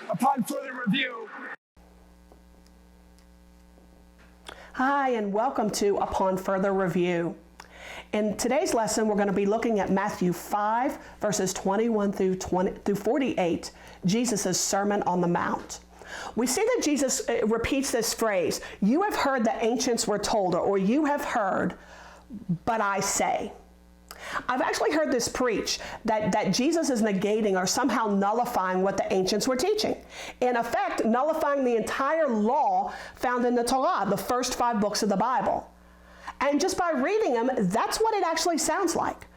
upon further review. Hi, and welcome to Upon Further Review. In today's lesson, we're going to be looking at Matthew 5, verses 21 through 48, Jesus' Sermon on the Mount. We see that Jesus repeats this phrase, "You have heard the ancients were told," or "You have heard, but I say." I've actually heard this preached that Jesus is negating or somehow nullifying what the ancients were teaching. In effect, nullifying the entire law found in the Torah, the first 5 books of the Bible. And just by reading them, that's what it actually sounds like.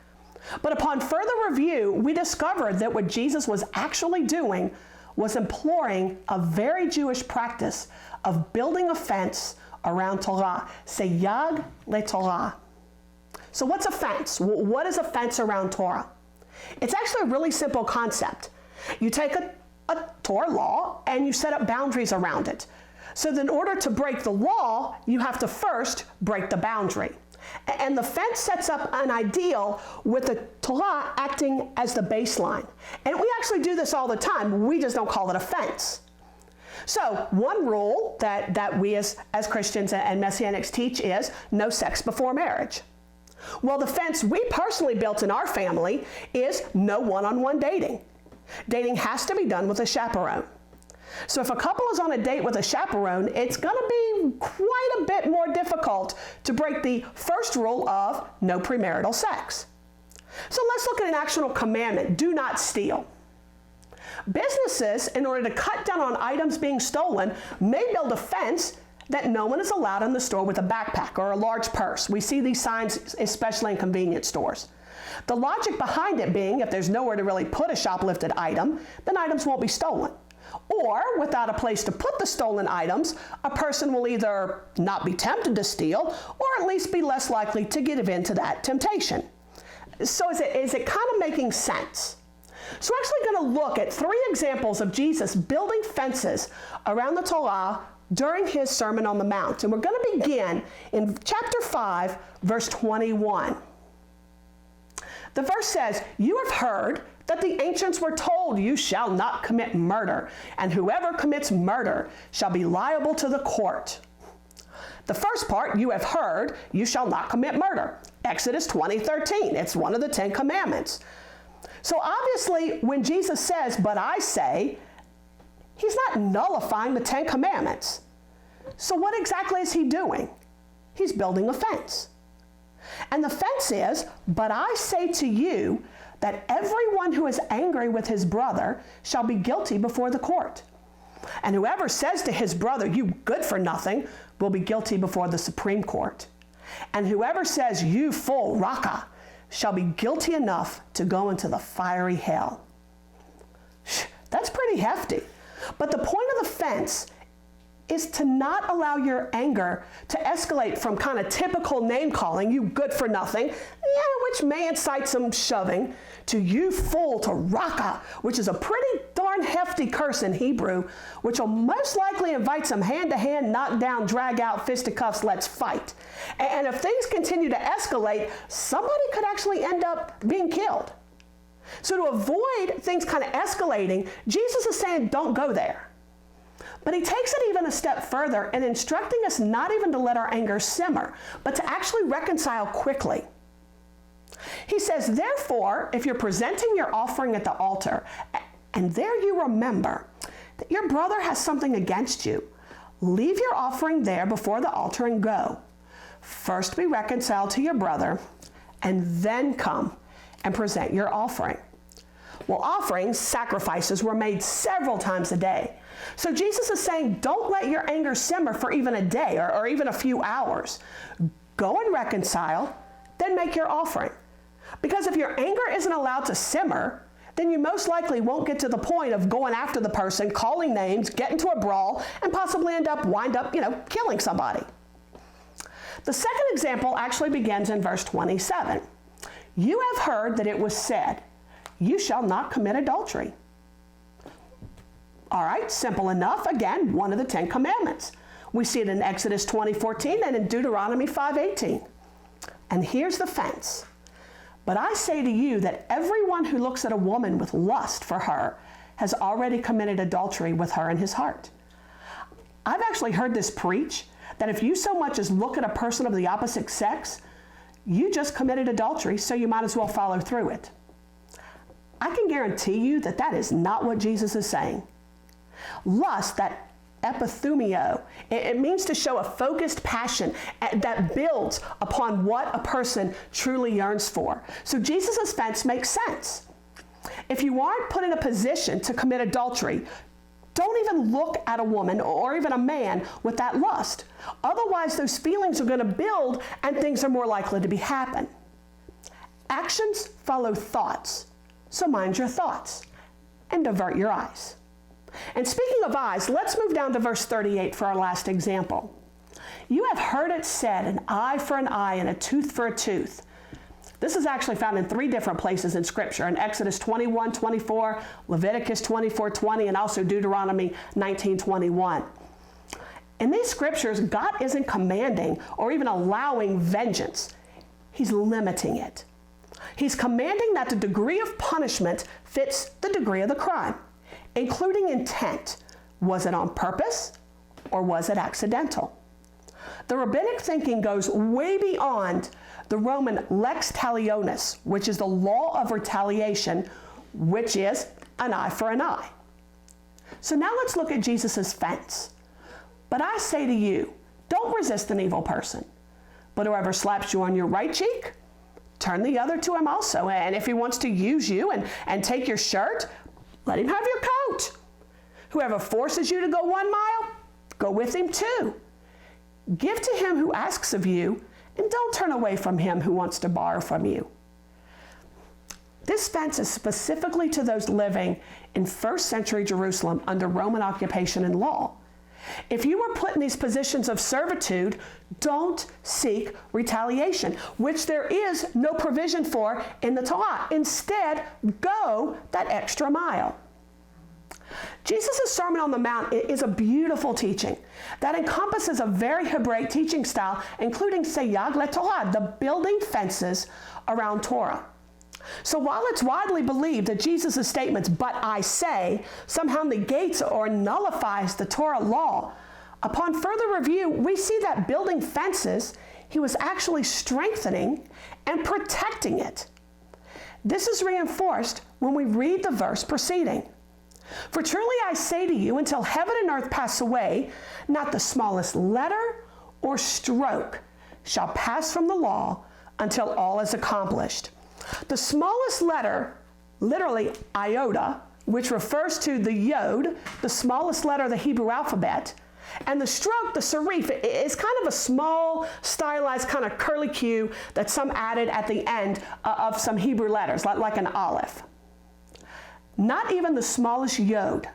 But upon further review, we discovered that what Jesus was actually doing was employing a very Jewish practice of building a fence around Torah, seyag le-Torah. So what's a fence? What is a fence around Torah? It's actually a really simple concept. You take a Torah law and you set up boundaries around it. So that in order to break the law, you have to first break the boundary. And the fence sets up an ideal with the Torah acting as the baseline. And we actually do this all the time. We just don't call it a fence. So one rule that we as Christians and Messianics teach is no sex before marriage. Well, the fence we personally built in our family is no one-on-one dating. Dating has to be done with a chaperone. So if a couple is on a date with a chaperone, it's going to be quite a bit more difficult to break the first rule of no premarital sex. So let's look at an actual commandment, do not steal. Businesses, in order to cut down on items being stolen, may build a fence that no one is allowed in the store with a backpack or a large purse. We see these signs especially in convenience stores. The logic behind it being if there's nowhere to really put a shoplifted item, then items won't be stolen. Or without a place to put the stolen items, a person will either not be tempted to steal or at least be less likely to give in to that temptation. So is it kind of making sense? So we're actually going to look at 3 examples of Jesus building fences around the Torah during his Sermon on the Mount. And we're going to begin in chapter 5, verse 21. The verse says, "You have heard that the ancients were told, 'You shall not commit murder, and whoever commits murder shall be liable to the court.'" The first part, "You have heard, you shall not commit murder." Exodus 20:13. It's one of the 10 commandments. So obviously, when Jesus says, "But I say," he's not nullifying the 10 commandments. So what exactly is he doing? He's building a fence. And the fence is, "But I say to you that everyone who is angry with his brother shall be guilty before the court. And whoever says to his brother, 'You good for nothing,' will be guilty before the Supreme Court. And whoever says, 'You fool, raka,' shall be guilty enough to go into the fiery hell." That's pretty hefty. But the point of the fence is to not allow your anger to escalate from kind of typical name calling, "You good for nothing," which may incite some shoving, to "You fool," to raka, which is a pretty darn hefty curse in Hebrew, which will most likely invite some hand-to-hand, knock-down, drag-out, fisticuffs, let's fight. And if things continue to escalate, somebody could actually end up being killed. So to avoid things kind of escalating, Jesus is saying, don't go there. But he takes it even a step further in instructing us not even to let our anger simmer, but to actually reconcile quickly. He says, "Therefore, if you're presenting your offering at the altar, and there you remember that your brother has something against you, leave your offering there before the altar and go. First be reconciled to your brother, and then come and present your offering." Well, offerings, sacrifices, were made several times a day. So Jesus is saying, don't let your anger simmer for even a day or even a few hours. Go and reconcile, then make your offering. Because if your anger isn't allowed to simmer, then you most likely won't get to the point of going after the person, calling names, get into a brawl, and possibly wind up, killing somebody. The second example actually begins in verse 27. "You have heard that it was said, 'You shall not commit adultery.'" All right, simple enough. Again, one of the 10 commandments. We see it in Exodus 20:14 and in Deuteronomy 5:18. And here's the fence. "But I say to you that everyone who looks at a woman with lust for her has already committed adultery with her in his heart. I've actually heard this preached that if you so much as look at a person of the opposite sex, you just committed adultery, so you might as well follow through it. I can guarantee you that that is not what Jesus is saying. Lust, that epithumio, it means to show a focused passion that builds upon what a person truly yearns for. So Jesus' fence makes sense. If you aren't put in a position to commit adultery, don't even look at a woman or even a man with that lust. Otherwise, those feelings are going to build and things are more likely to happen. Actions follow thoughts, so mind your thoughts and divert your eyes. And speaking of eyes, let's move down to verse 38 for our last example. You have heard it said, an eye for an eye and a tooth for a tooth. This is actually found in 3 different places in Scripture, in Exodus 21:24, Leviticus 24:20, and also Deuteronomy 19:21. In these scriptures, God isn't commanding or even allowing vengeance. He's limiting it. He's commanding that the degree of punishment fits the degree of the crime, including intent. Was it on purpose or was it accidental? The rabbinic thinking goes way beyond the Roman lex talionis, which is the law of retaliation, which is an eye for an eye. So now let's look at Jesus' fence. But I say to you, don't resist an evil person, but whoever slaps you on your right cheek, turn the other to him also. And if he wants to use you and take your shirt, let him have your coat. Whoever forces you to go 1 mile, go with him 2. Give to him who asks of you, and don't turn away from him who wants to borrow from you. This fence is specifically to those living in first century Jerusalem under Roman occupation and law. If you were put in these positions of servitude, don't seek retaliation, which there is no provision for in the Torah. Instead, go that extra mile. Jesus' Sermon on the Mount is a beautiful teaching that encompasses a very Hebraic teaching style, including Seyag LeTorah, the building fences around Torah. So while it's widely believed that Jesus' statements, but I say, somehow negates or nullifies the Torah law, upon further review, we see that building fences, he was actually strengthening and protecting it. This is reinforced when we read the verse preceding. For truly I say to you, until heaven and earth pass away, not the smallest letter or stroke shall pass from the law until all is accomplished. The smallest letter, literally iota, which refers to the yod, the smallest letter of the Hebrew alphabet, and the stroke, the serif, is kind of a small, stylized kind of curlicue that some added at the end of some Hebrew letters, like an aleph. Not even the smallest yod,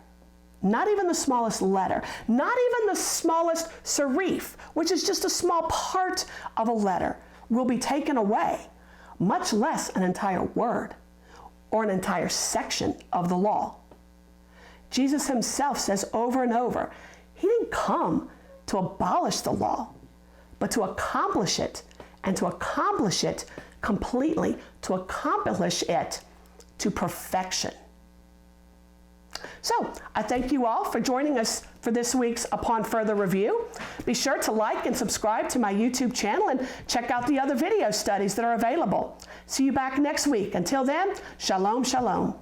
not even the smallest letter, not even the smallest serif, which is just a small part of a letter, will be taken away, much less an entire word or an entire section of the law. Jesus himself says over and over, he didn't come to abolish the law, but to accomplish it, and to accomplish it completely, to accomplish it to perfection. So, I thank you all for joining us for this week's Upon Further Review. Be sure to like and subscribe to my YouTube channel and check out the other video studies that are available. See you back next week. Until then, shalom, shalom.